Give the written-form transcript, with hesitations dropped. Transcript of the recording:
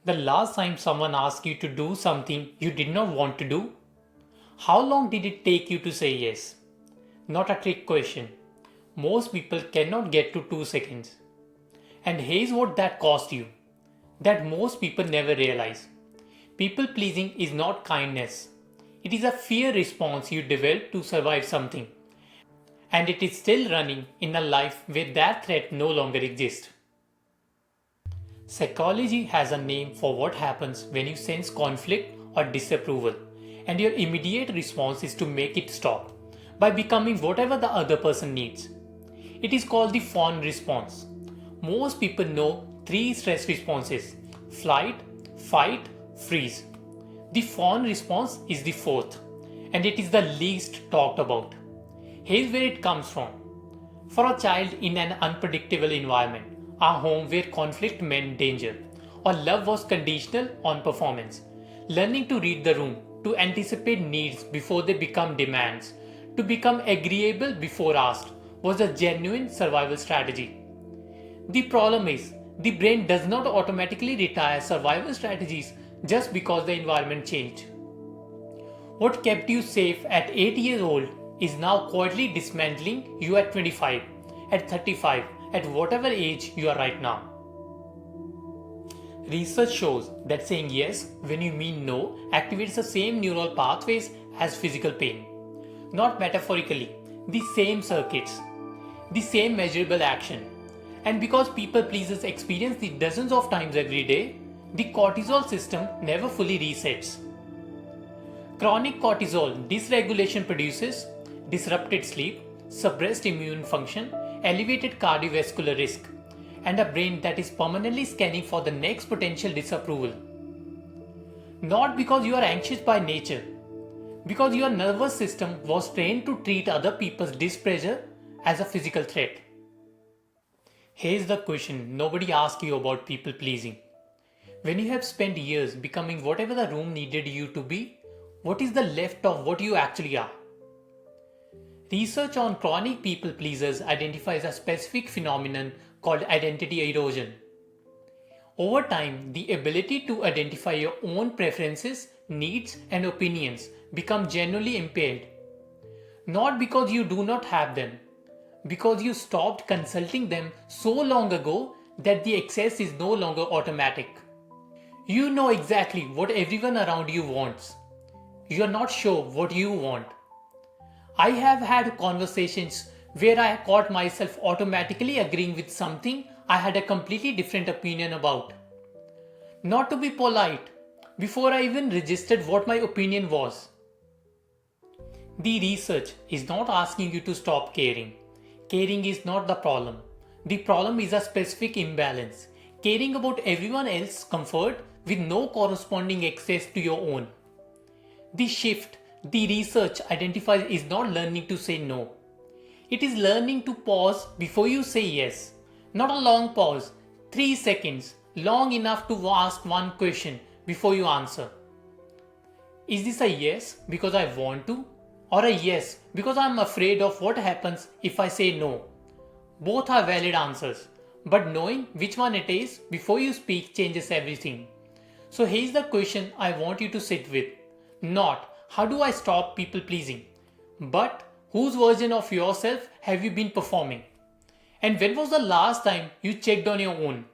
The last time someone asked you to do something you did not want to do, how long did it take you to say yes? Not a trick question. Most people cannot get to 2 seconds. And here's what that cost you. That most people never realize. People pleasing is not kindness. It is a fear response you develop to survive something. And it is still running in a life where that threat no longer exists. Psychology has a name for what happens when you sense conflict or disapproval, and your immediate response is to make it stop by becoming whatever the other person needs. It is called the Fawn response. Most people know three stress responses: flight, fight, freeze. The Fawn response is the fourth, and it is the least talked about. Here's where it comes from. For a child in an unpredictable environment, a home where conflict meant danger, or love was conditional on performance, learning to read the room, to anticipate needs before they become demands, to become agreeable before asked, was a genuine survival strategy. The problem is, the brain does not automatically retire survival strategies just because the environment changed. What kept you safe at 8 years old is now quietly dismantling you at 25, at 35, at whatever age you are right now. Research shows that saying yes when you mean no activates the same neural pathways as physical pain. Not metaphorically, the same circuits, the same measurable action. And because people pleasers experience this dozens of times every day, the cortisol system never fully resets. Chronic cortisol dysregulation produces disrupted sleep, suppressed immune function, elevated cardiovascular risk, and a brain that is permanently scanning for the next potential disapproval. Not because you are anxious by nature, because your nervous system was trained to treat other people's displeasure as a physical threat. Here's the question nobody asks you about people pleasing. When you have spent years becoming whatever the room needed you to be, what is the left of what you actually are? Research on chronic people pleasers identifies a specific phenomenon called identity erosion. Over time, the ability to identify your own preferences, needs, and opinions become genuinely impaired. Not because you do not have them, because you stopped consulting them so long ago that the access is no longer automatic. You know exactly what everyone around you wants. You are not sure what you want. I have had conversations where I caught myself automatically agreeing with something I had a completely different opinion about. Not to be polite, before I even registered what my opinion was. The research is not asking you to stop caring. Caring is not the problem. The problem is a specific imbalance. Caring about everyone else's comfort with no corresponding access to your own. The shift the research identifies is not learning to say no. It is learning to pause before you say yes. Not a long pause, 3 seconds, long enough to ask one question before you answer. Is this a yes because I want to, or a yes because I am afraid of what happens if I say no? Both are valid answers, but knowing which one it is before you speak changes everything. So here's the question I want you to sit with. Not, how do I stop people pleasing? But, whose version of yourself have you been performing? And when was the last time you checked on your own?